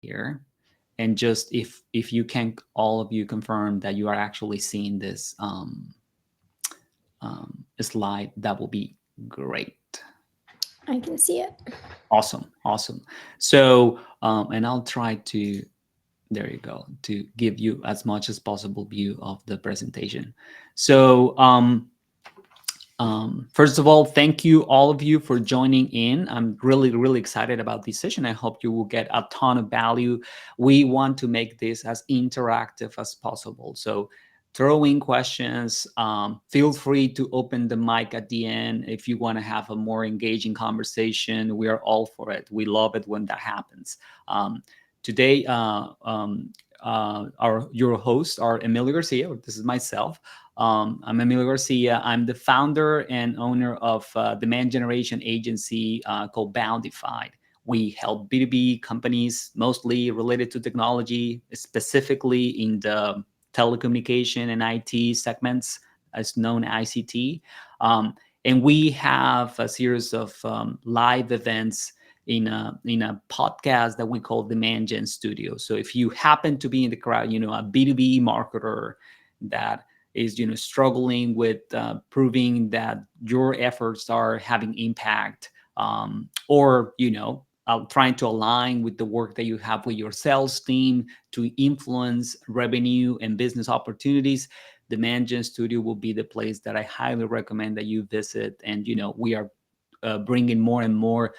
here. And just if you can, all of you confirm that you are actually seeing this slide, that will be great. I can see it. Awesome, awesome. So, and I'll try to, there you go, to give you as much as possible view of the presentation. So, first of all, thank you all of you for joining in. I'm really, really excited about this session. I hope you will get a ton of value. We want to make this as interactive as possible. So throw in questions. Feel free to open the mic at the end if you want to have a more engaging conversation. We are all for it. We love it when that happens. Today, your hosts are Emilio Garcia. This is myself. I'm Emilio Garcia. I'm the founder and owner of demand generation agency called Boundified. We help B2B companies, mostly related to technology, specifically in the telecommunication and IT segments, as known ICT. And we have a series of live events in a podcast that we call Demand Gen Studio. So if you happen to be in the crowd, a B2B marketer that is struggling with proving that your efforts are having impact, or trying to align with the work that you have with your sales team to influence revenue and business opportunities, the Demand Studio will be the place that I highly recommend that you visit. And we are bringing more and more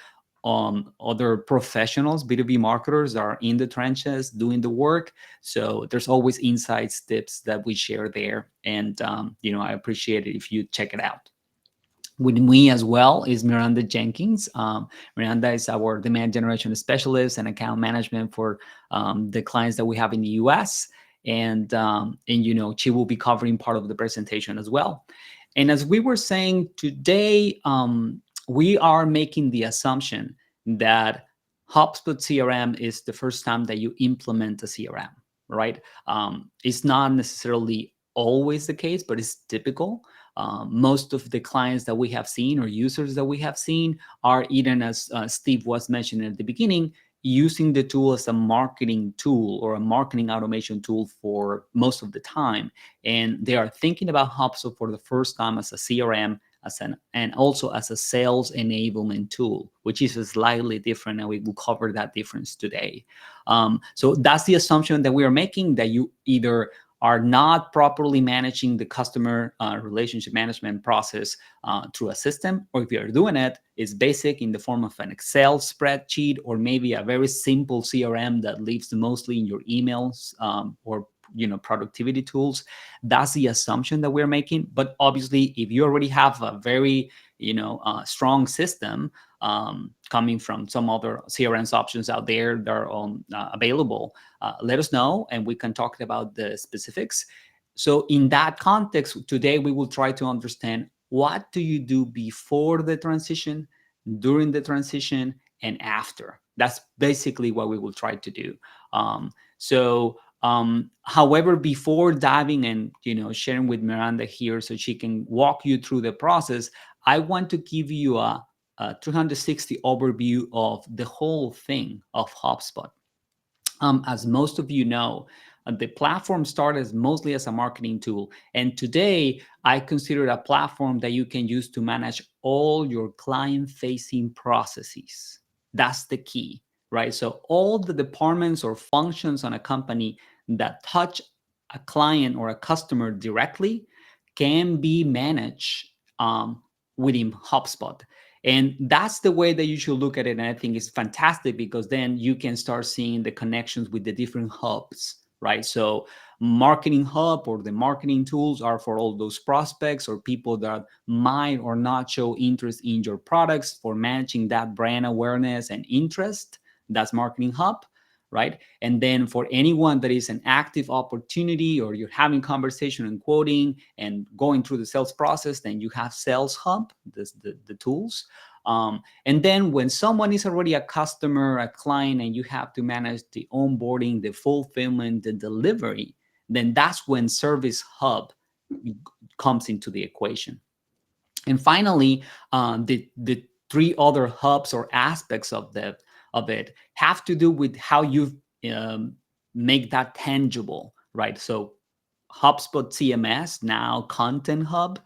other professionals, B2B marketers are in the trenches doing the work. So there's always insights, tips that we share there. And, I appreciate it if you check it out. With me as well is Miranda Jenkins. Miranda is our demand generation specialist and account management for the clients that we have in the US. And she will be covering part of the presentation as well. And as we were saying today, we are making the assumption that HubSpot CRM is the first time that you implement a CRM, right? It's not necessarily always the case, but it's typical. Most of the clients that we have seen or users that we have seen are, even as Steve was mentioning at the beginning, using the tool as a marketing tool or a marketing automation tool for most of the time. And they are thinking about HubSpot for the first time as a CRM, and also as a sales enablement tool, which is slightly different, and we will cover that difference today. So that's the assumption that we are making, that you either are not properly managing the customer relationship management process through a system, or if you're doing it, it's basic in the form of an Excel spreadsheet, or maybe a very simple CRM that lives mostly in your emails or productivity tools. That's the assumption that we're making. But obviously, if you already have a very strong system coming from some other CRM options out there that are available, let us know and we can talk about the specifics. So in that context, today we will try to understand, what do you do before the transition, during the transition, and after? That's basically what we will try to do. However, before diving and sharing with Miranda here so she can walk you through the process, I want to give you a 360 overview of the whole thing of HubSpot. As most of you know, the platform started mostly as a marketing tool. And today, I consider it a platform that you can use to manage all your client-facing processes. That's the key, right? So all the departments or functions on a company that touch a client or a customer directly can be managed within HubSpot. And that's the way that you should look at it. And I think it's fantastic, because then you can start seeing the connections with the different hubs, right? So marketing hub or the marketing tools are for all those prospects or people that might or not show interest in your products, for managing that brand awareness and interest. That's marketing hub, right? And then for anyone that is an active opportunity, or you're having conversation and quoting and going through the sales process, then you have Sales Hub, the tools. And then when someone is already a customer, a client, and you have to manage the onboarding, the fulfillment, the delivery, then that's when Service Hub comes into the equation. And finally, the three other hubs or aspects of it have to do with how you've um, make that tangible, right? So HubSpot CMS, now Content Hub,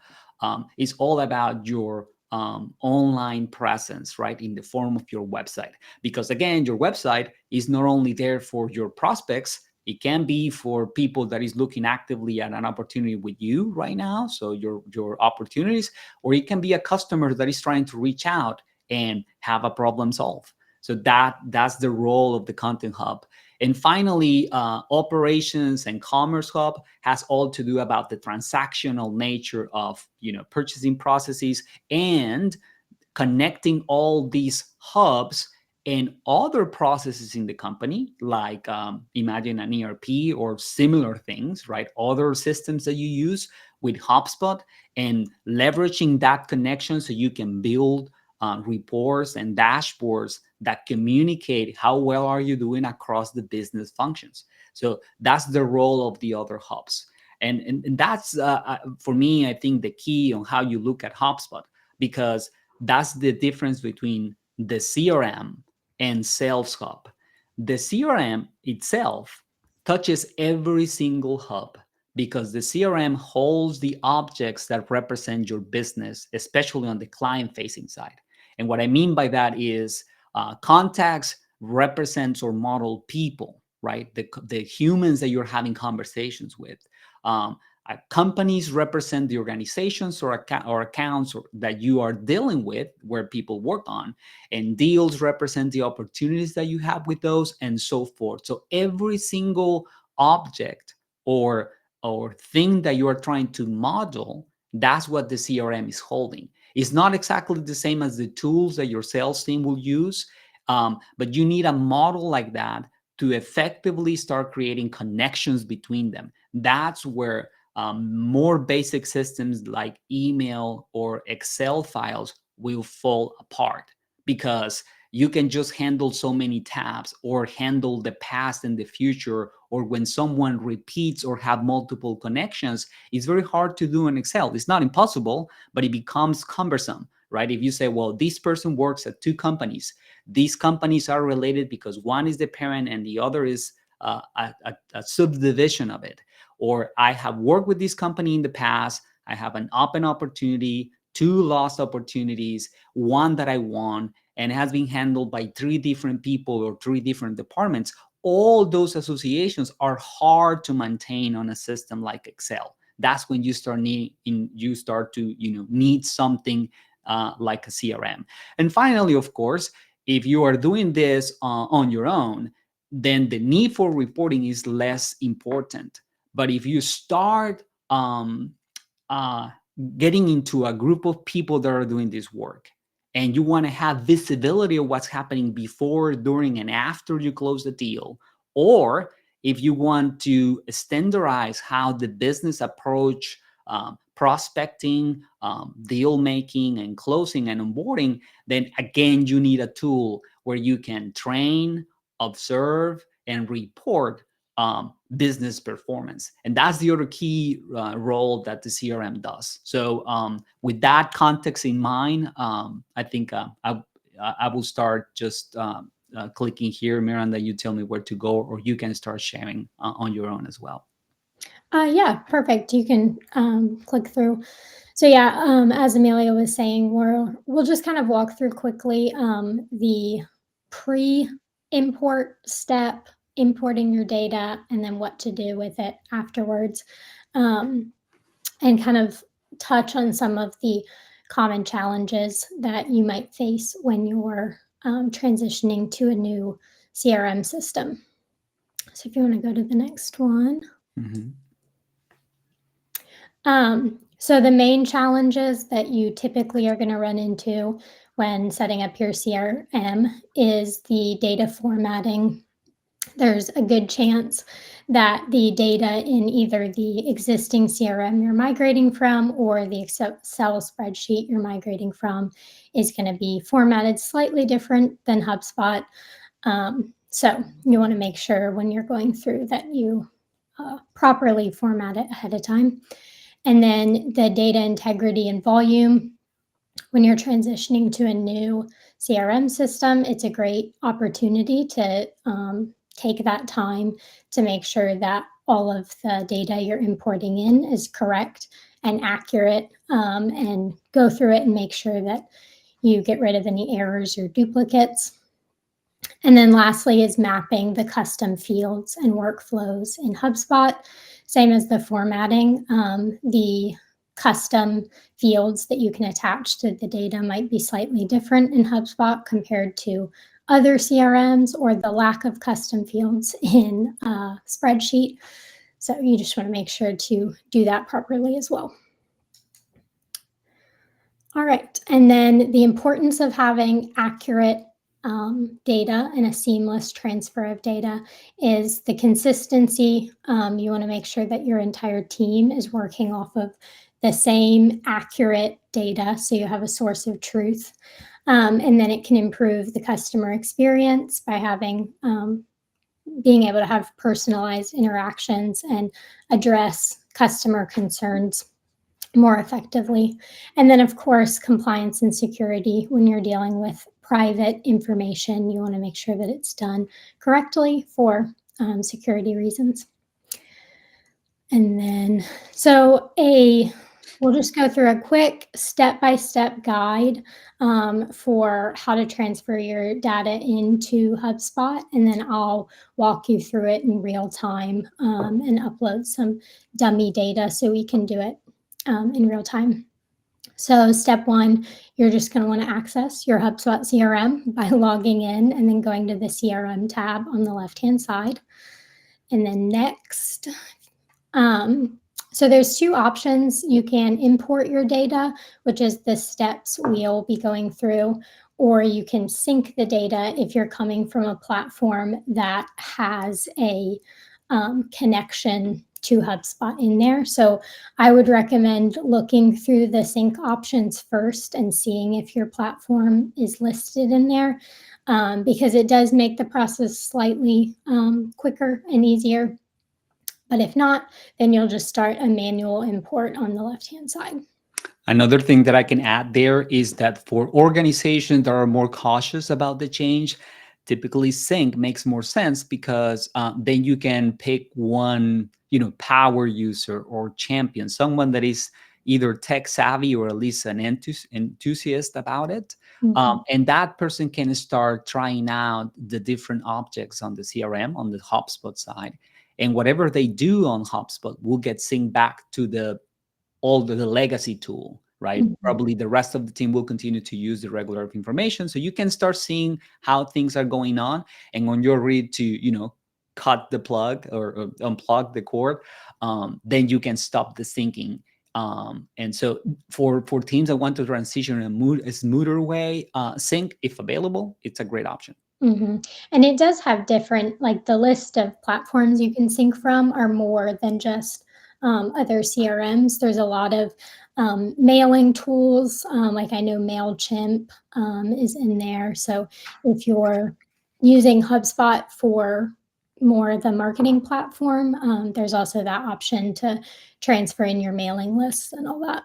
is all about your online presence, right, in the form of your website. Because again, your website is not only there for your prospects, it can be for people that is looking actively at an opportunity with you right now, so your opportunities, or it can be a customer that is trying to reach out and have a problem solved. So that's the role of the Content Hub. And finally, operations and commerce hub has all to do about the transactional nature of purchasing processes and connecting all these hubs and other processes in the company, like imagine an ERP or similar things, right? Other systems that you use with HubSpot, and leveraging that connection so you can build reports and dashboards that communicate how well are you doing across the business functions. So that's the role of the other hubs. And that's, for me, I think the key on how you look at HubSpot, because that's the difference between the CRM and Sales Hub. The CRM itself touches every single hub because the CRM holds the objects that represent your business, especially on the client facing side. And what I mean by that is contacts represents or model people, right? The humans that you're having conversations with. Um, Companies represent the organizations or accounts that you are dealing with, where people work on, and deals represent the opportunities that you have with those, and so forth. So every single object or thing that you are trying to model, that's what the CRM is holding. It's not exactly the same as the tools that your sales team will use, but you need a model like that to effectively start creating connections between them. That's where more basic systems like email or Excel files will fall apart, because you can just handle so many tabs or handle the past and the future, or when someone repeats or have multiple connections, it's very hard to do in Excel. It's not impossible, but it becomes cumbersome, right? If you say, well, this person works at two companies, these companies are related because one is the parent and the other is a subdivision of it. Or I have worked with this company in the past, I have an open opportunity, two lost opportunities, one that I won, and has been handled by three different people or three different departments. All those associations are hard to maintain on a system like Excel. That's when you start to need something like a CRM. And finally, of course, if you are doing this on your own, then the need for reporting is less important. But if you start uh, getting into a group of people that are doing this work, and you want to have visibility of what's happening before, during, and after you close the deal, or if you want to standardize how the business approach prospecting, deal making, and closing and onboarding, then again, you need a tool where you can train, observe, and report business performance. And that's the other key role that the CRM does. So with that context in mind, I think I will start just clicking here. Miranda, you tell me where to go, or you can start sharing on your own as well. Yeah, perfect. You can click through. So yeah, as Amelia was saying, we'll just kind of walk through quickly the pre-import step, importing your data, and then what to do with it afterwards, and kind of touch on some of the common challenges that you might face when you're transitioning to a new CRM system. So if you want to go to the next one. Mm-hmm. So the main challenges that you typically are going to run into when setting up your CRM is the data formatting. There's a good chance that the data in either the existing CRM you're migrating from or the Excel spreadsheet you're migrating from is going to be formatted slightly different than HubSpot. So you want to make sure when you're going through that you properly format it ahead of time. And then the data integrity and volume. When you're transitioning to a new CRM system, it's a great opportunity to take that time to make sure that all of the data you're importing in is correct and accurate, and go through it and make sure that you get rid of any errors or duplicates. And then lastly is mapping the custom fields and workflows in HubSpot. Same as the formatting, the custom fields that you can attach to the data might be slightly different in HubSpot compared to other CRMs, or the lack of custom fields in a spreadsheet. So you just want to make sure to do that properly as well. All right, and then the importance of having accurate data and a seamless transfer of data is the consistency. You want to make sure that your entire team is working off of the same accurate data, so you have a source of truth. And then it can improve the customer experience by having being able to have personalized interactions and address customer concerns more effectively. And then, of course, compliance and security. When you're dealing with private information, you want to make sure that it's done correctly for security reasons. And then, we'll just go through a quick step-by-step guide for how to transfer your data into HubSpot, and then I'll walk you through it in real time and upload some dummy data so we can do it in real time. So step one, you're just going to want to access your HubSpot CRM by logging in and then going to the CRM tab on the left-hand side. And then next, so there's two options. You can import your data, which is the steps we'll be going through, or you can sync the data if you're coming from a platform that has a connection to HubSpot in there. So I would recommend looking through the sync options first and seeing if your platform is listed in there, because it does make the process slightly quicker and easier. But if not, then you'll just start a manual import on the left-hand side. Another thing that I can add there is that for organizations that are more cautious about the change, typically sync makes more sense, because then you can pick one, power user or champion, someone that is either tech savvy or at least an enthusiast about it. Mm-hmm. And that person can start trying out the different objects on the CRM, on the HubSpot side. And whatever they do on HubSpot will get synced back to the legacy tool, right? Mm-hmm. Probably the rest of the team will continue to use the regular information. So you can start seeing how things are going on. And when you're ready to, cut the plug or unplug the cord, then you can stop the syncing. And so for teams that want to transition in a smoother way, sync, if available, it's a great option. Mm-hmm. And it does have different, like the list of platforms you can sync from are more than just other CRMs. There's a lot of mailing tools, like I know MailChimp is in there. So if you're using HubSpot for more of the marketing platform, there's also that option to transfer in your mailing lists and all that.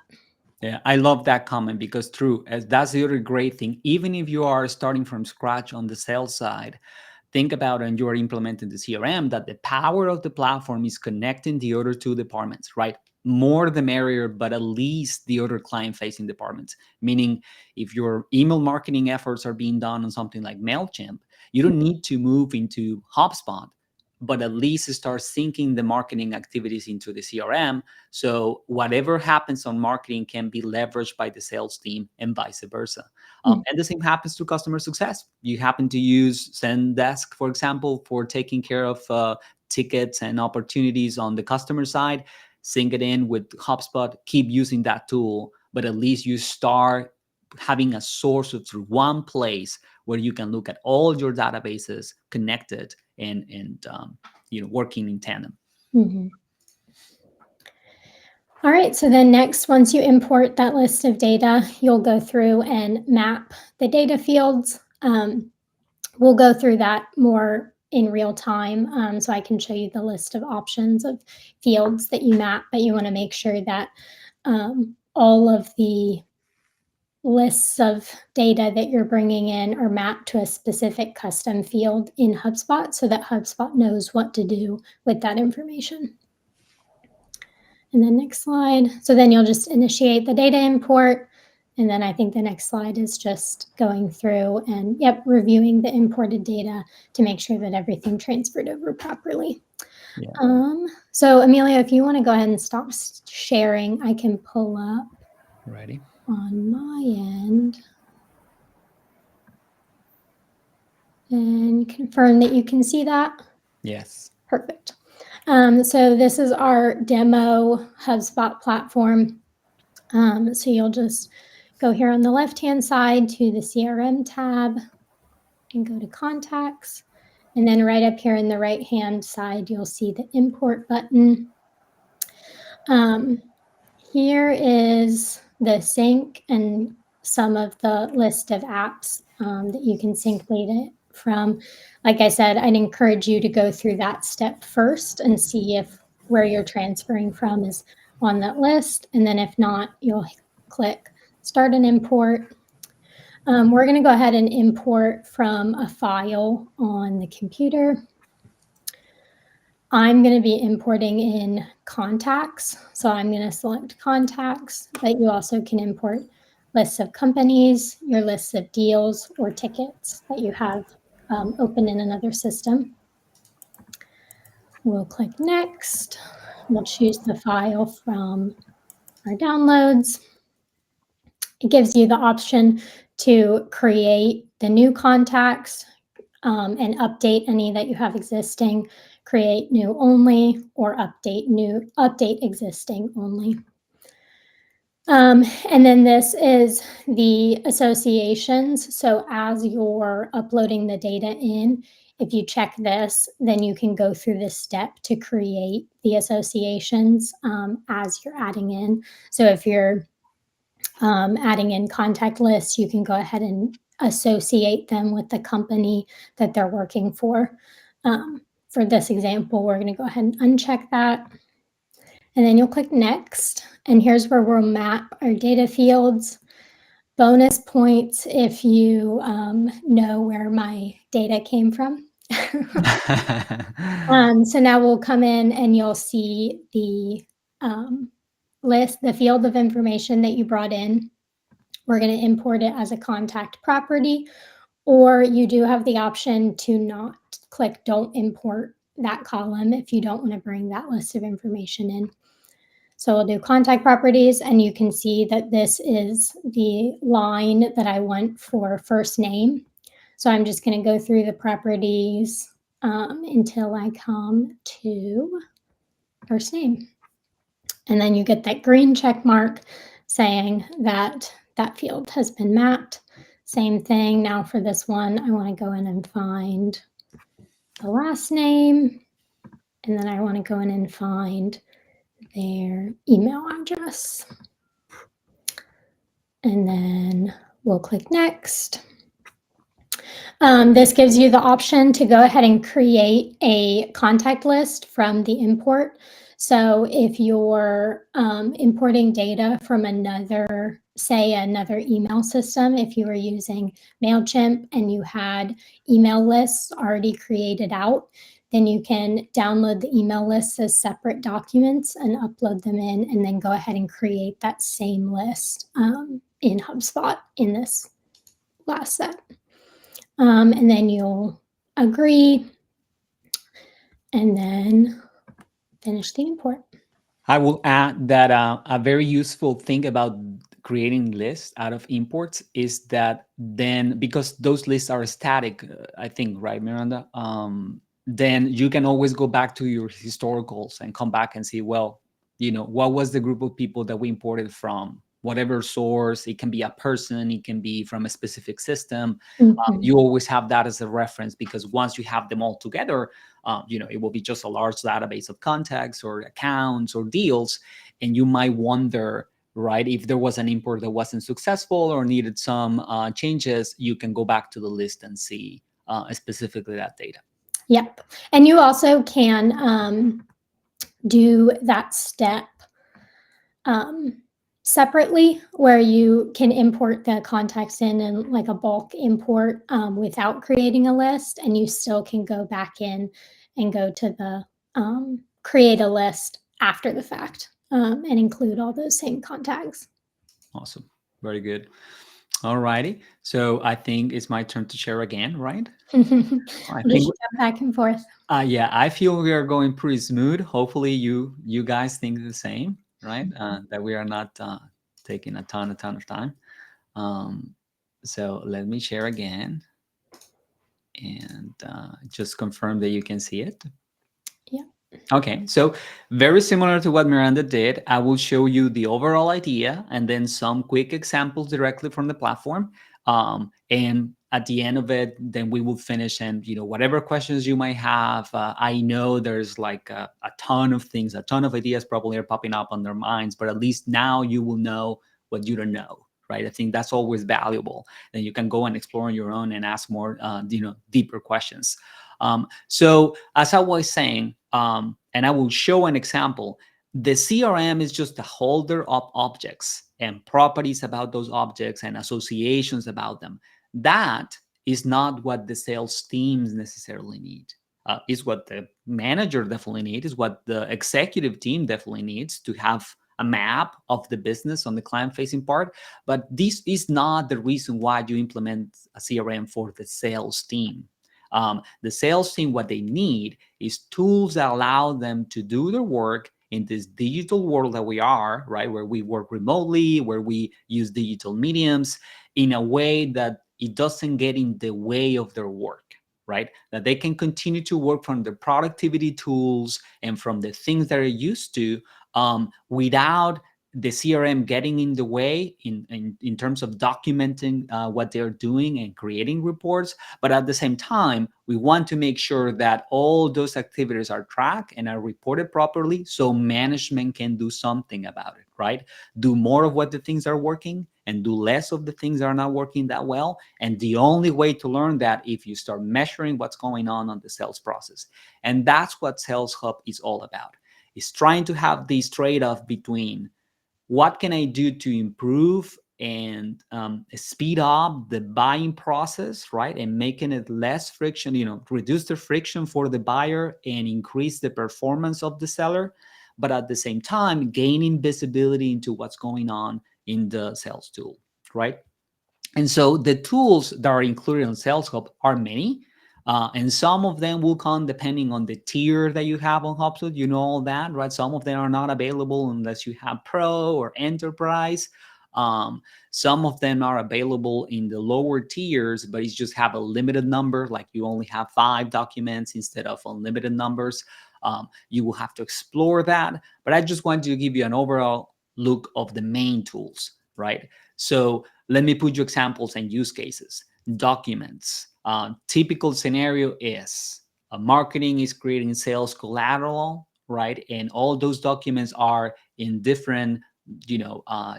Yeah, I love that comment, because true, as that's the other great thing. Even if you are starting from scratch on the sales side, think about, and you're implementing the CRM, that the power of the platform is connecting the other two departments, right? More the merrier, but at least the other client-facing departments. Meaning, if your email marketing efforts are being done on something like MailChimp, you don't need to move into HubSpot, but at least start syncing the marketing activities into the CRM. So whatever happens on marketing can be leveraged by the sales team and vice versa. And the same happens to customer success. You happen to use Zendesk, for example, for taking care of tickets and opportunities on the customer side. Sync it in with HubSpot, keep using that tool, but at least you start having a source of one place where you can look at all your databases connected and working in tandem. Mm-hmm. All right, so then next, once you import that list of data, you'll go through and map the data fields. We'll go through that more in real time, so I can show you the list of options of fields that you map, but you want to make sure that all of the lists of data that you're bringing in are mapped to a specific custom field in HubSpot so that HubSpot knows what to do with that information. And then next slide. So then you'll just initiate the data import. And then I think the next slide is just going through and, reviewing the imported data to make sure that everything transferred over properly. Yeah. So Emilio, if you want to go ahead and stop sharing, I can pull up Ready? on my end and confirm that you can see that. Yes. Perfect. So this is our demo HubSpot platform. So you'll just go here on the left-hand side to the CRM tab and go to contacts. And then right up here in the right-hand side, you'll see the import button. Here is the sync and some of the list of apps that you can sync data from. Like I said, I'd encourage you to go through that step first and see if where you're transferring from is on that list. And then if not, you'll click start an import. We're going to go ahead and import from a file on the computer. I'm going to be importing in contacts. So I'm going to select contacts, but you also can import lists of companies, your lists of deals or tickets that you have open in another system. We'll click next. We'll choose the file from our downloads. It gives you the option to create the new contacts and update any that you have existing, create new only, or update existing only. And then this is the associations. So as you're uploading the data in, if you check this, then you can go through this step to create the associations as you're adding in. So if you're adding in contact lists, you can go ahead and associate them with the company that they're working for. For this example, we're going to go ahead and uncheck that. And then you'll click next. And here's where we'll map our data fields. Bonus points if you know where my data came from. So now we'll come in and you'll see the list, the field of information that you brought in. We're going to import it as a contact property, or you do have the option to not click don't import that column if you don't want to bring that list of information in. So we'll do contact properties, and you can see that this is the line that I want for first name. So I'm just going to go through the properties until I come to first name. And then you get that green check mark saying that that field has been mapped. Same thing. Now for this one, I want to go in and find the last name. And then I want to go in and find their email address. And then we'll click next. This gives you the option to go ahead and create a contact list from the import. So if you're importing data from another, say another email system, if you were using MailChimp and you had email lists already created out, then you can download the email lists as separate documents and upload them in, and then go ahead and create that same list in HubSpot in this last step. And then you'll agree and then finish the import. I will add that a very useful thing about creating lists out of imports is that then, because those lists are static, I think, right, Miranda? Then you can always go back to your historicals and come back and see, well, what was the group of people that we imported from whatever source. It can be a person, it can be from a specific system. You always have that as a reference, because once you have them all together, it will be just a large database of contacts or accounts or deals. And you might wonder, right, if there was an import that wasn't successful or needed some changes, you can go back to the list and see specifically that data. Yep. And you also can do that step separately, where you can import the context in like a bulk import without creating a list, and you still can go back in and go to the create a list after the fact and include all those same contacts. Awesome. Very good. All righty. So I think it's my turn to share again, right? We'll I just think jump back and forth. yeah, I feel we are going pretty smooth. Hopefully you guys think the same, right? That we are not taking a ton of time. Um, so let me share again and just confirm that you can see it. Yeah. Okay, so very similar to what Miranda did, I will show you the overall idea and then some quick examples directly from the platform. And at the end of it, then we will finish and whatever questions you might have. I know there's like a ton of things, a ton of ideas probably are popping up on their minds, but at least now you will know what you don't know. Right, I think that's always valuable. Then you can go and explore on your own and ask more, deeper questions. So as I was saying, and I will show an example, the CRM is just a holder of objects and properties about those objects and associations about them. That is not what the sales teams necessarily need. Is what the manager definitely needs, is what the executive team definitely needs to have a map of the business on the client facing part. But this is not the reason why you implement a CRM for the sales team. The sales team, what they need is tools that allow them to do their work in this digital world that we are, right? Where we work remotely, where we use digital mediums in a way that it doesn't get in the way of their work, right? That they can continue to work from the productivity tools and from the things that are used to without the CRM getting in the way in terms of documenting what they're doing and creating reports. But at the same time, we want to make sure that all those activities are tracked and are reported properly so management can do something about it, right? Do more of what the things are working and do less of the things that are not working that well. And the only way to learn that if you start measuring what's going on the sales process. And that's what Sales Hub is all about. Is trying to have this trade-off between what can I do to improve and speed up the buying process, right? And making it less friction, reduce the friction for the buyer and increase the performance of the seller. But at the same time, gaining visibility into what's going on in the sales tool, right? And so the tools that are included on Sales Hub are many. And some of them will come depending on the tier that you have on HubSpot. You know all that, right? Some of them are not available unless you have Pro or Enterprise. Some of them are available in the lower tiers, but it's just have a limited number, like you only have 5 documents instead of unlimited numbers. You will have to explore that. But I just wanted to give you an overall look of the main tools, right? So let me put you examples and use cases. Documents. Typical scenario is marketing is creating sales collateral, right? And all those documents are in different,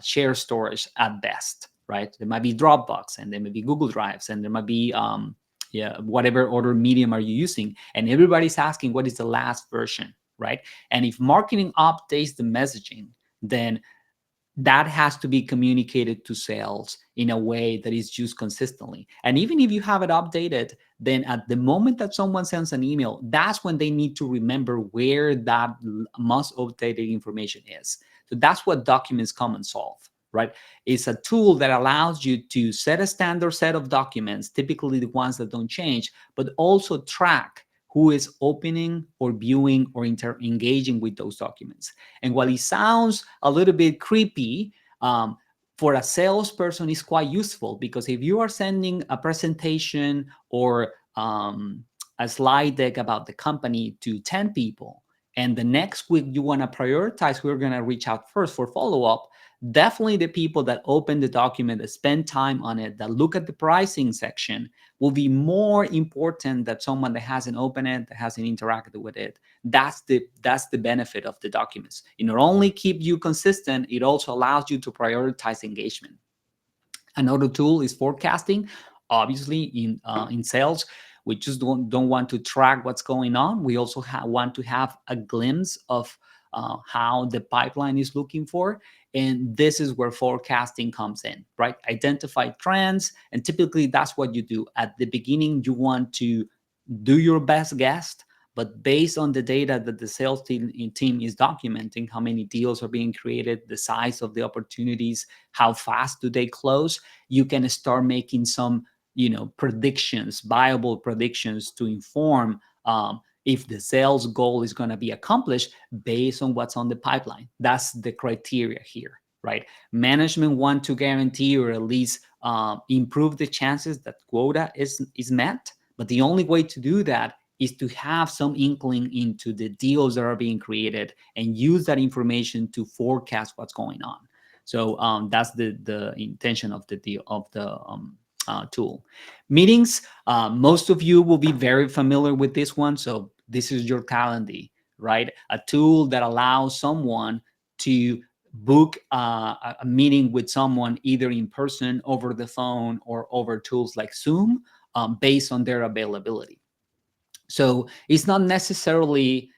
share storage at best, right? There might be Dropbox, and there may be Google Drives, and there might be whatever other medium are you using. And everybody's asking what is the last version, right? And if marketing updates the messaging, then that has to be communicated to sales in a way that is used consistently. And even if you have it updated, then at the moment that someone sends an email, that's when they need to remember where that most updated information is. So that's what documents come and solve, right? It's a tool that allows you to set a standard set of documents, typically the ones that don't change, but also track who is opening or viewing or engaging with those documents. And while it sounds a little bit creepy, for a salesperson, it's quite useful, because if you are sending a presentation or a slide deck about the company to 10 people, and the next week you want to prioritize who are going to reach out first for follow-up, definitely the people that open the document, that spend time on it, that look at the pricing section, will be more important than someone that hasn't opened it, that hasn't interacted with it. That's the benefit of the documents. It not only keep you consistent, it also allows you to prioritize engagement. Another tool is forecasting. Obviously, in sales, we just don't want to track what's going on. We also want to have a glimpse of how the pipeline is looking for. And this is where forecasting comes in, right? Identify trends. And typically that's what you do. At the beginning, you want to do your best guess, but based on the data that the sales team is documenting, how many deals are being created, the size of the opportunities, how fast do they close, you can start making some, predictions, viable predictions to inform if the sales goal is going to be accomplished based on what's on the pipeline. That's the criteria here, right? Management want to guarantee or at least improve the chances that quota is met. But the only way to do that is to have some inkling into the deals that are being created and use that information to forecast what's going on. So that's the intention of the deal of the tool. Meetings. Most of you will be very familiar with this one. So this is your calendar, right? A tool that allows someone to book a meeting with someone either in person, over the phone, or over tools like Zoom, based on their availability. So it's not necessarily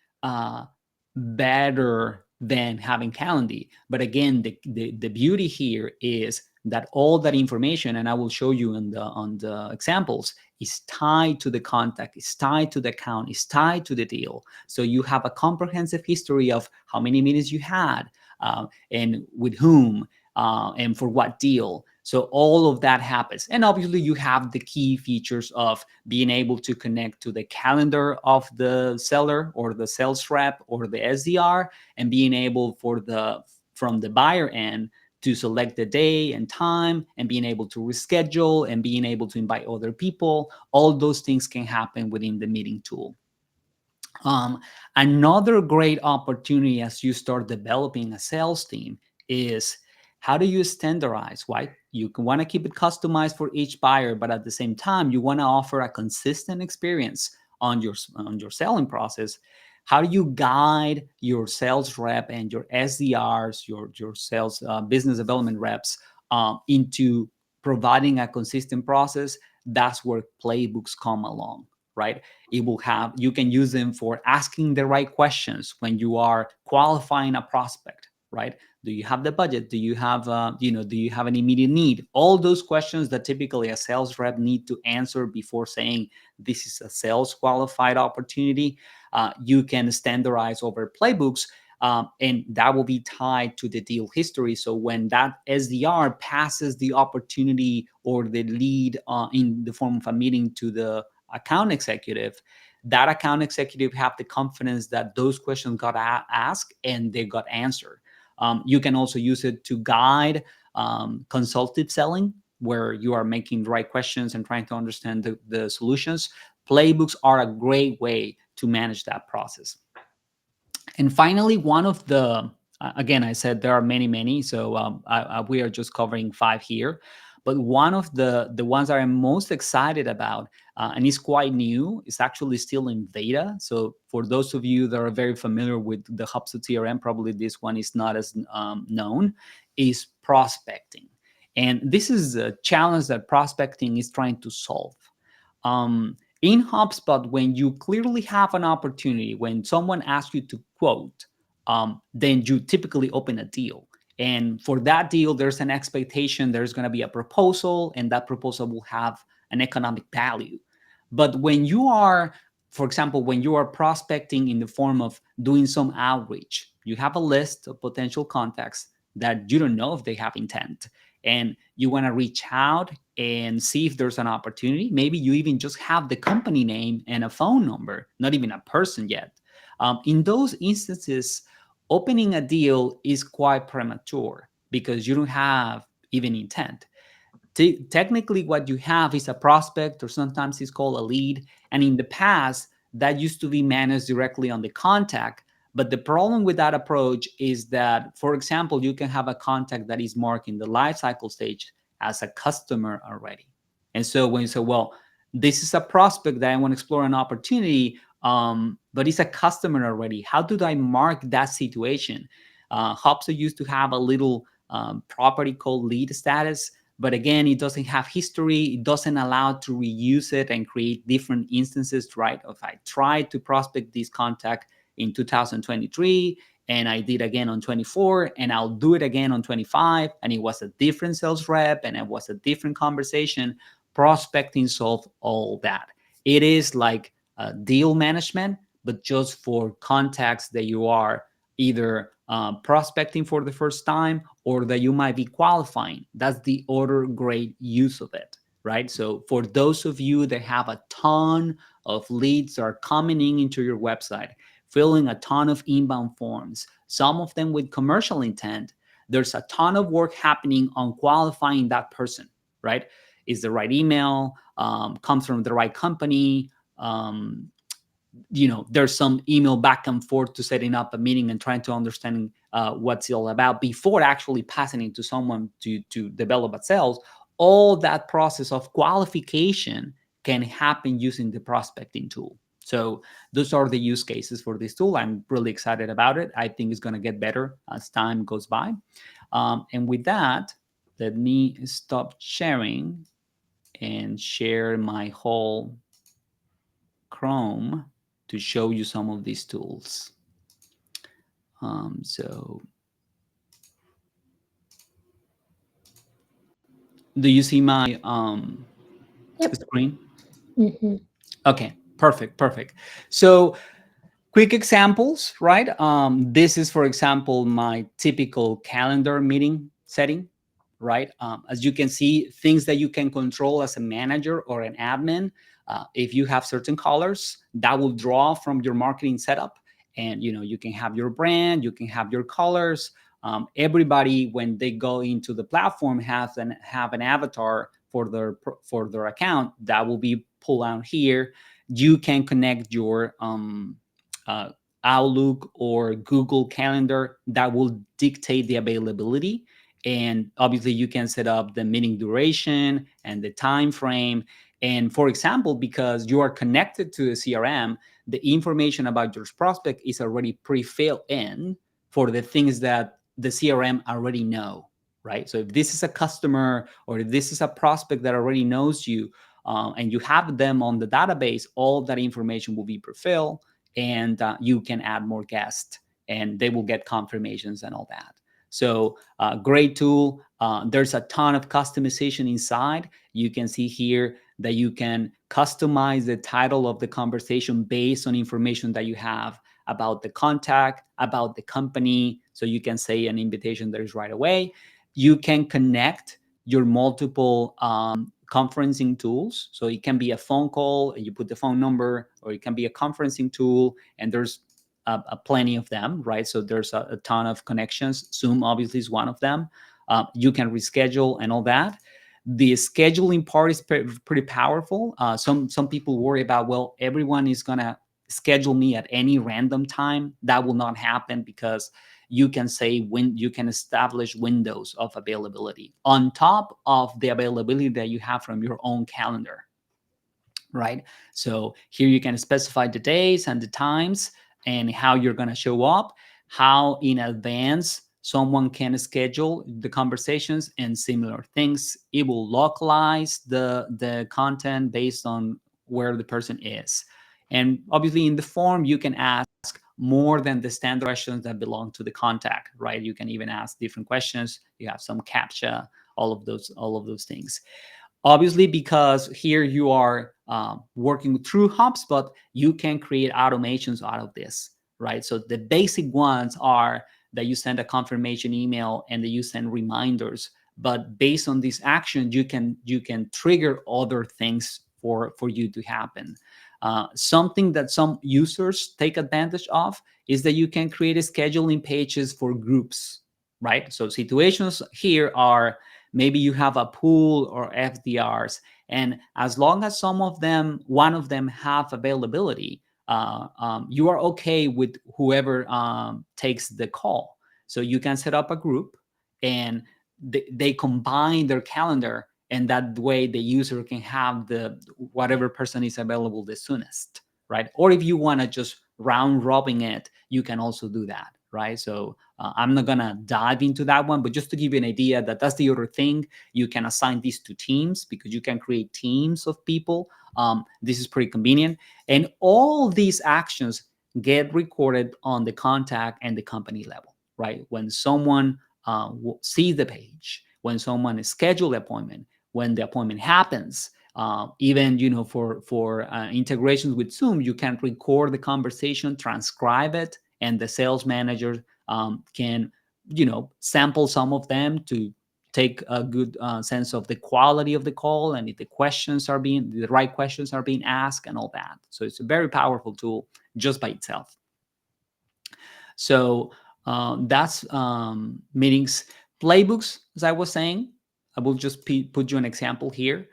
better than having Calendly. But again, the beauty here is that all that information, and I will show you on the examples, is tied to the contact, is tied to the account, is tied to the deal. So you have a comprehensive history of how many meetings you had, and with whom, and for what deal. So all of that happens. And obviously you have the key features of being able to connect to the calendar of the seller or the sales rep or the SDR, and being able from the buyer end to select the day and time, and being able to reschedule, and being able to invite other people. All those things can happen within the meeting tool. Another great opportunity as you start developing a sales team is, how do you standardize, right? You want to keep it customized for each buyer, but at the same time, you want to offer a consistent experience on your selling process. How do you guide your sales rep and your SDRs, your sales business development reps, into providing a consistent process? That's where playbooks come along, right? You can use them for asking the right questions when you are qualifying a prospect, right? Do you have the budget? Do you have do you have an immediate need? All those questions that typically a sales rep need to answer before saying this is a sales qualified opportunity, you can standardize over playbooks. And that will be tied to the deal history. So when that SDR passes the opportunity or the lead in the form of a meeting to the account executive, that account executive have the confidence that those questions got asked and they got answered. You can also use it to guide consultative selling, where you are making the right questions and trying to understand the solutions. Playbooks are a great way to manage that process. And finally, one of the, again, I said there are many, so we are just covering 5 here. But one of the ones that I'm most excited about, and is quite new, is actually still in beta. So for those of you that are very familiar with the HubSpot CRM, probably this one is not as known, is prospecting. And this is a challenge that prospecting is trying to solve. In HubSpot, when you clearly have an opportunity, when someone asks you to quote, then you typically open a deal. And for that deal, there's an expectation there's going to be a proposal, and that proposal will have an economic value. But when you are, for example, when you are prospecting in the form of doing some outreach, you have a list of potential contacts that you don't know if they have intent, and you want to reach out and see if there's an opportunity. Maybe you even just have the company name and a phone number, not even a person yet. In those instances, opening a deal is quite premature because you don't have even intent. Technically, what you have is a prospect, or sometimes it's called a lead. And in the past, that used to be managed directly on the contact. But the problem with that approach is that, for example, you can have a contact that is marked in the life cycle stage as a customer already. And so when you say, well, this is a prospect that I want to explore an opportunity, but it's a customer already, how do I mark that situation? HubSpot used to have a little property called lead status. But again, it doesn't have history. It doesn't allow to reuse it and create different instances, right? If I tried to prospect this contact in 2023 and I did again on 24, and I'll do it again on 25, and it was a different sales rep, and it was a different conversation. Prospecting solved all that. It is like deal management, but just for contacts that you are either prospecting for the first time or that you might be qualifying. That's the other great use of it, right? So for those of you that have a ton of leads that are coming in into your website, filling a ton of inbound forms, some of them with commercial intent, there's a ton of work happening on qualifying that person, right? Is the right email, comes from the right company, there's some email back and forth to setting up a meeting and trying to understand what's it all about before actually passing it to someone to develop a sales. All that process of qualification can happen using the prospecting tool. So those are the use cases for this tool. I'm really excited about it. I think it's going to get better as time goes by. And with that, let me stop sharing and share my whole Chrome to show you some of these tools. So do you see my Yep. screen? Mm-hmm. Okay, perfect. So quick examples, right? This is, for example, my typical calendar meeting setting, right? As you can see, things that you can control as a manager or an admin. If you have certain colors, that will draw from your marketing setup, and you can have your brand, you can have your colors. Everybody, when they go into the platform, have an avatar for their account that will be pulled out here. You can connect your uh, Outlook or Google Calendar that will dictate the availability. And obviously, you can set up the meeting duration and the time frame. And for example, because you are connected to the CRM, the information about your prospect is already pre-filled in for the things that the CRM already know, right? So if this is a customer or if this is a prospect that already knows you, and you have them on the database, all that information will be pre-filled, and you can add more guests and they will get confirmations and all that. So great tool. There's a ton of customization inside. You can see here that you can customize the title of the conversation based on information that you have about the contact, about the company. So you can say an invitation that is right away. You can connect your multiple conferencing tools. So it can be a phone call and you put the phone number, or it can be a conferencing tool, and there's plenty of them, right? So there's a ton of connections. Zoom obviously is one of them. You can reschedule and all that. The scheduling part is pretty powerful. Some people worry about, well, everyone is gonna schedule me at any random time. That will not happen, because you can say when you can establish windows of availability on top of the availability that you have from your own calendar, right? So here you can specify the days and the times and how you're going to show up, how in advance someone can schedule the conversations and similar things. It will localize the content based on where the person is. And obviously in the form, you can ask more than the standard questions that belong to the contact, right? You can even ask different questions. You have some captcha, all of those things. Obviously, because here you are working through HubSpot, you can create automations out of this, right? So the basic ones are that you send a confirmation email and that you send reminders. But based on this action, you can trigger other things for you to happen. Something that some users take advantage of is that you can create scheduling pages for groups, right? So situations here are, maybe you have a pool or FDRs, and as long as one of them have availability, you are okay with whoever takes the call. So you can set up a group, and they combine their calendar, and that way the user can have the whatever person is available the soonest, right? Or if you want to just round robin it, you can also do that, right? So I'm not gonna dive into that one, but just to give you an idea that that's the other thing. You can assign these to teams, because you can create teams of people. This is pretty convenient, and all these actions get recorded on the contact and the company level, right? When someone sees the page, when someone is scheduled appointment, when the appointment happens, even for integrations with Zoom, you can record the conversation, transcribe it, and the sales manager can sample some of them to take a good sense of the quality of the call, and if the right questions are being asked and all that. So it's a very powerful tool just by itself. So that's meetings. Playbooks, as I was saying, I will just put you an example here.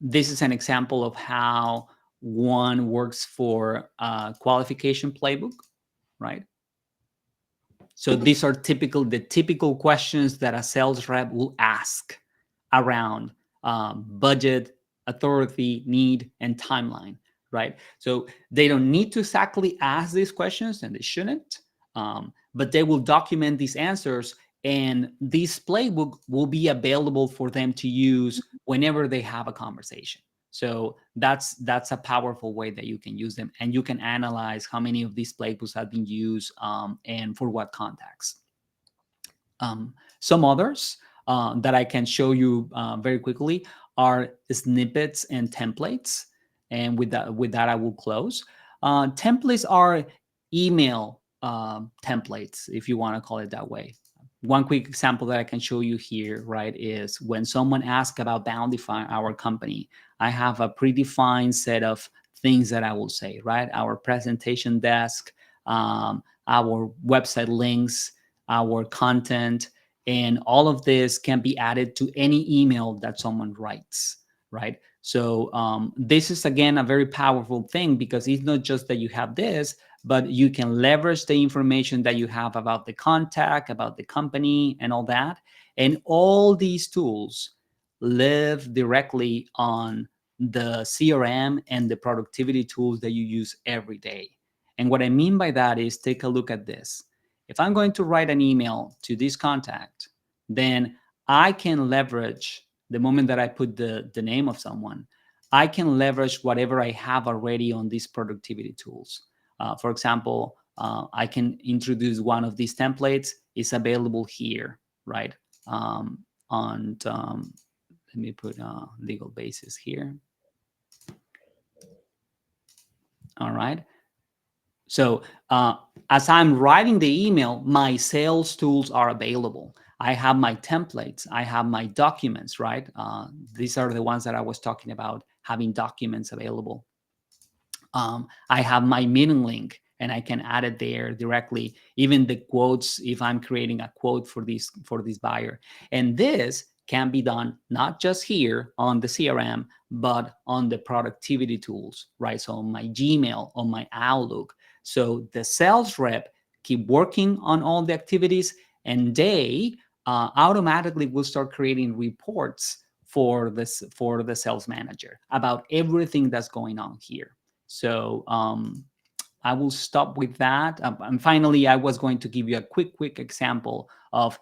This is an example of how one works for a qualification playbook, right? So these are the typical questions that a sales rep will ask around budget, authority, need, and timeline, right? So they don't need to exactly ask these questions, and they shouldn't, but they will document these answers, and this playbook will be available for them to use whenever they have a conversation. So that's a powerful way that you can use them, and you can analyze how many of these playbooks have been used and for what context. Some others that I can show you very quickly are snippets and templates. And with that, I will close. Templates are email templates, if you want to call it that way. One quick example that I can show you here, right, is when someone asks about Bountify, our company, I have a predefined set of things that I will say, right? Our presentation desk, our website links, our content, and all of this can be added to any email that someone writes, right? So this is, again, a very powerful thing, because it's not just that you have this, but you can leverage the information that you have about the contact, about the company, and all that. And all these tools live directly on the CRM and the productivity tools that you use every day. And what I mean by that is, take a look at this. If I'm going to write an email to this contact, then I can leverage, the moment that I put the name of someone, I can leverage whatever I have already on these productivity tools. For example, I can introduce one of these templates. It's available here, right? Let me put legal basis here. All right. So as I'm writing the email, my sales tools are available. I have my templates. I have my documents, right? These are the ones that I was talking about, having documents available. I have my meeting link, and I can add it there directly. Even the quotes, if I'm creating a quote for this buyer. And this can be done not just here on the CRM, but on the productivity tools, right? So on my Gmail, on my Outlook. So the sales rep keep working on all the activities, and they automatically will start creating reports for the sales manager about everything that's going on here. So I will stop with that. And finally, I was going to give you a quick example of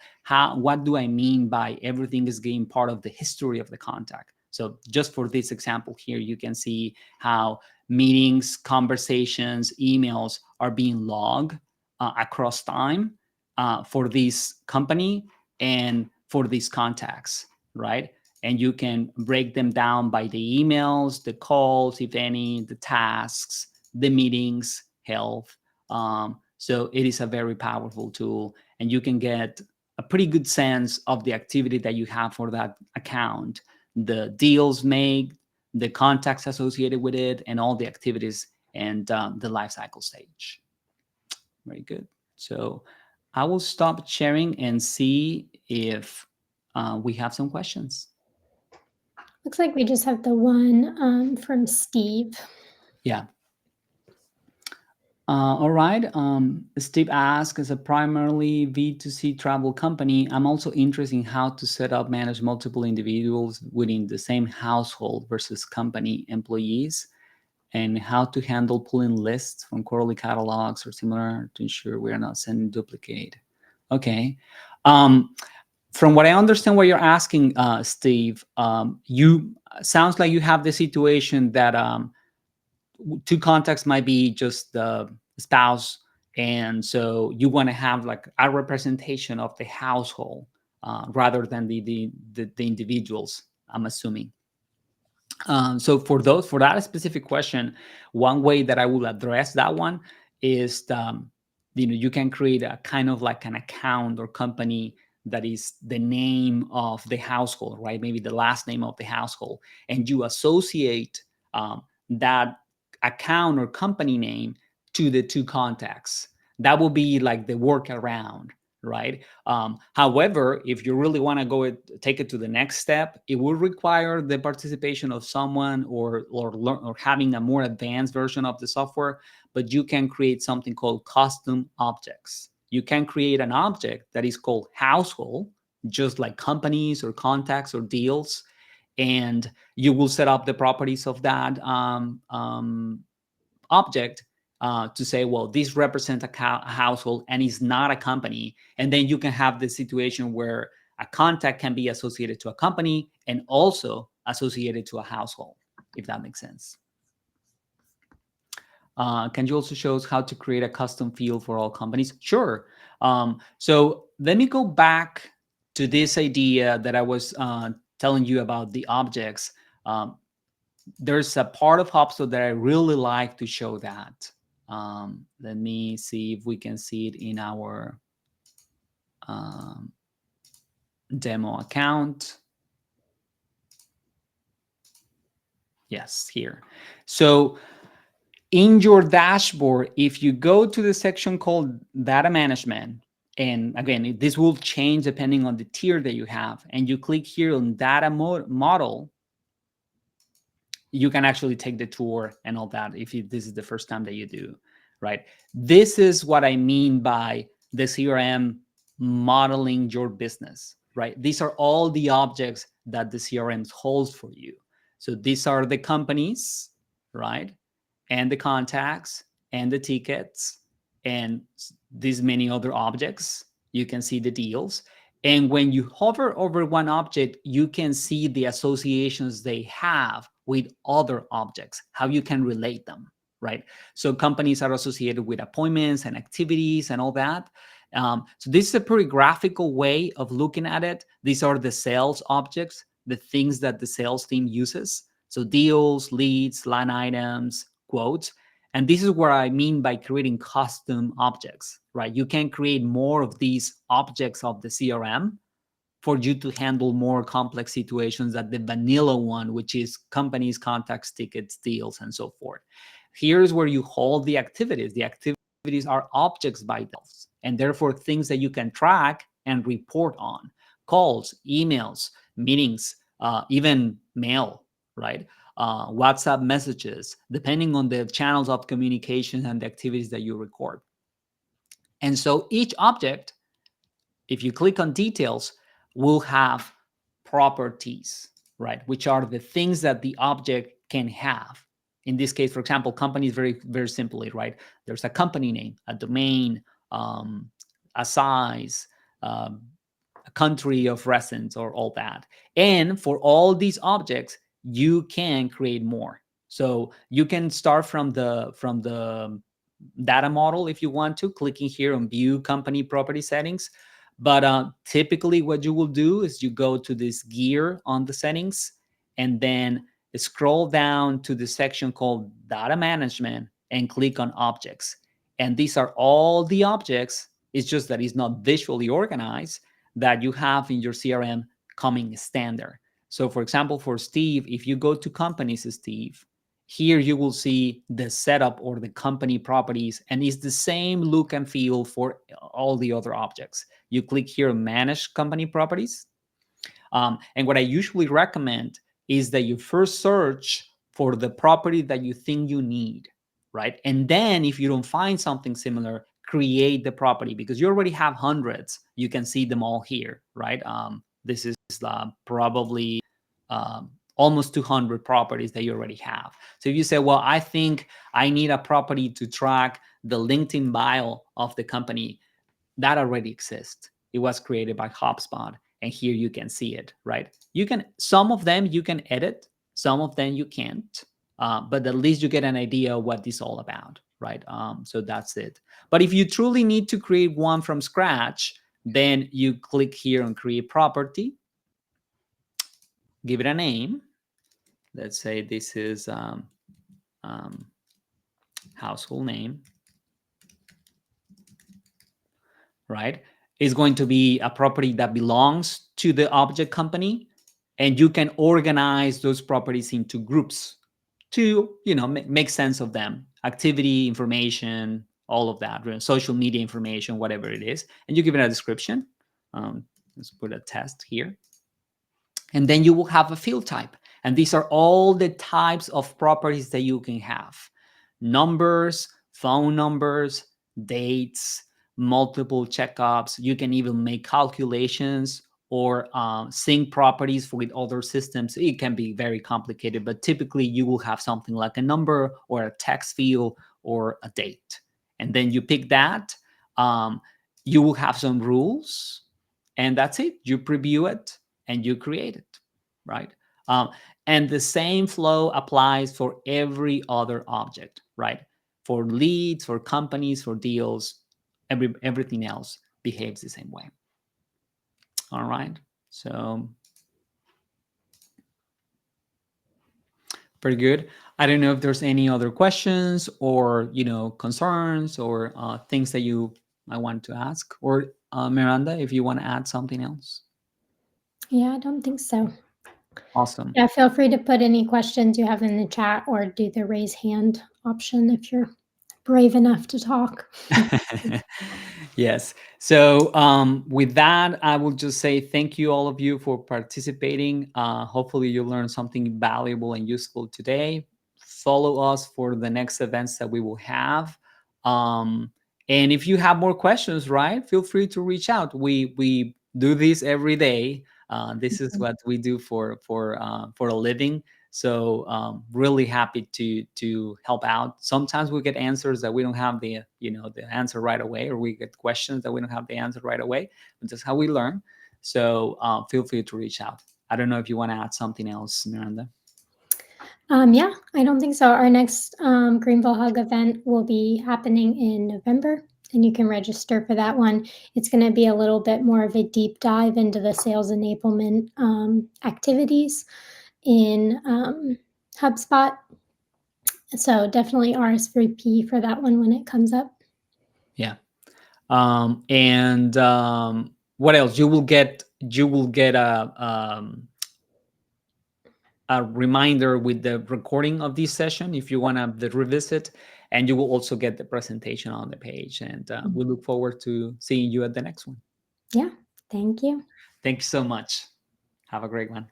what do I mean by everything is getting part of the history of the contact. So just for this example here, you can see how meetings, conversations, emails are being logged across time for this company and for these contacts, right? And you can break them down by the emails, the calls, if any, the tasks, the meetings, health. So it is a very powerful tool, and you can get a pretty good sense of the activity that you have for that account, the deals made, the contacts associated with it, and all the activities and the life cycle stage. Very good. So I will stop sharing and see if we have some questions. Looks like we just have the one from Steve. Yeah. All right. Steve asks, as a primarily B2C travel company, I'm also interested in how to set up, manage multiple individuals within the same household versus company employees, and how to handle pulling lists from quarterly catalogs or similar to ensure we are not sending duplicate. Okay. From what I understand, what you're asking, Steve, you sounds like you have the situation that two contacts might be just spouse, and so you want to have like a representation of the household rather than the individuals, I'm assuming. So for that specific question, one way that I will address that one is you can create a kind of like an account or company that is the name of the household, right? Maybe the last name of the household, and you associate that account or company name to the two contacts. That will be like the workaround, right? However, if you really want to take it to the next step, it will require the participation of someone or having a more advanced version of the software. But you can create something called custom objects. You can create an object that is called household, just like companies or contacts or deals, and you will set up the properties of that object to say, well, this represents a household and is not a company. And then you can have the situation where a contact can be associated to a company and also associated to a household, if that makes sense. Can you also show us how to create a custom field for all companies? Sure. So let me go back to this idea that I was telling you about the objects. There's a part of HubSpot that I really like to show that. Let me see if we can see it in our demo account. Yes, here. So in your dashboard, if you go to the section called data management, and again, this will change depending on the tier that you have, and you click here on data model, you can actually take the tour and all that if this is the first time that you do, right? This is what I mean by the CRM modeling your business, right? These are all the objects that the CRM holds for you. So these are the companies, right? And the contacts and the tickets and these many other objects. You can see the deals. And when you hover over one object, you can see the associations they have with other objects, how you can relate them, right? So companies are associated with appointments and activities and all that. So this is a pretty graphical way of looking at it. These are the sales objects, the things that the sales team uses. So deals, leads, line items, quotes. And this is what I mean by creating custom objects, right? You can create more of these objects of the CRM for you to handle more complex situations than the vanilla one, which is companies, contacts, tickets, deals, and so forth. Here's where you hold the activities. The activities are objects by themselves, and therefore things that you can track and report on. Calls, emails, meetings, even mail, right? WhatsApp messages, depending on the channels of communication and the activities that you record. And so each object, if you click on details, will have properties, right? Which are the things that the object can have. In this case, for example, companies very, very simply, right? There's a company name, a domain, a size, a country of residence, or all that. And for all these objects, you can create more. So you can start from the data model if you want to, clicking here on view company property settings. But typically what you will do is you go to this gear on the settings and then scroll down to the section called data management and click on objects. And these are all the objects. It's just that it's not visually organized that you have in your CRM coming standard. So for example, for Steve, if you go to companies, Steve, here you will see the setup or the company properties, and it's the same look and feel for all the other objects. You click here, manage company properties. And what I usually recommend is that you first search for the property that you think you need, right? And then if you don't find something similar, create the property, because you already have hundreds. You can see them all here, right? This is probably almost 200 properties that you already have. So if you say, well, I think I need a property to track the LinkedIn bio of the company, that already exists. It was created by HubSpot, and here you can see it, right? Some of them you can edit, some of them you can't, but at least you get an idea of what this is all about. right? So that's it. But if you truly need to create one from scratch, then you click here on create property, give it a name. Let's say this is um, household name, right? Is going to be a property that belongs to the object company, and you can organize those properties into groups to, make sense of them. Activity information, all of that, right? Social media information, whatever it is, and you give it a description. Let's put a test here. And then you will have a field type. And these are all the types of properties that you can have: numbers, phone numbers, dates, multiple checkups. You can even make calculations or sync properties with other systems. It can be very complicated, but typically you will have something like a number or a text field or a date. And then you pick that. You will have some rules, and that's it. You preview it and you create it, right? Um, and the same flow applies for every other object, right? For leads, for companies, for deals, everything else behaves the same way. All right. So pretty good. I don't know if there's any other questions or concerns or things that I want to ask, or Miranda, if you want to add something else. Yeah, I don't think so. Awesome. Yeah, feel free to put any questions you have in the chat or do the raise hand option if you're brave enough to talk. Yes. So with that, I will just say thank you, all of you, for participating. Hopefully you learned something valuable and useful today. Follow us for the next events that we will have. And if you have more questions, right, feel free to reach out. We do this every day. This is what we do for a living. So really happy to help out. Sometimes we get answers that we don't have the answer right away, or we get questions that we don't have the answer right away. But that's how we learn. So feel free to reach out. I don't know if you want to add something else, Miranda. Yeah, I don't think so. Our next Greenville Hug event will be happening in November, and you can register for that one. It's going to be a little bit more of a deep dive into the sales enablement activities in HubSpot. So definitely RSVP for that one when it comes up. Yeah. And what else? You will get a reminder with the recording of this session if you want to revisit, and you will also get the presentation on the page. And we look forward to seeing you at the next one. Yeah, thank you. Thank you so much. Have a great one.